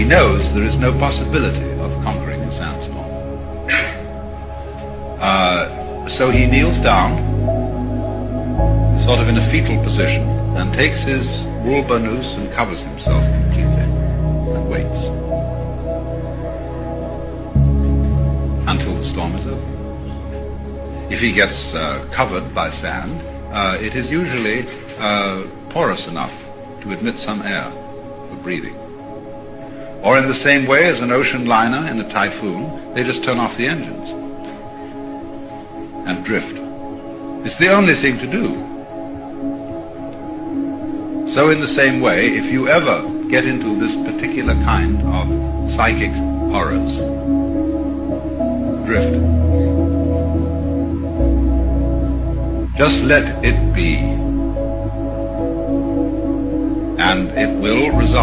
He knows there is no possibility of conquering the sandstorm. So he kneels down, sort of in a fetal position, and takes his wool burnous and covers himself completely and waits until the storm is over. If he gets covered by sand, it is usually porous enough to admit some air for breathing. Or in the same way as an ocean liner in a typhoon, they just turn off the engines and drift. It's the only thing to do. So in the same way, if you ever get into this particular kind of psychic horrors, drift. Just let it be, and it will resolve.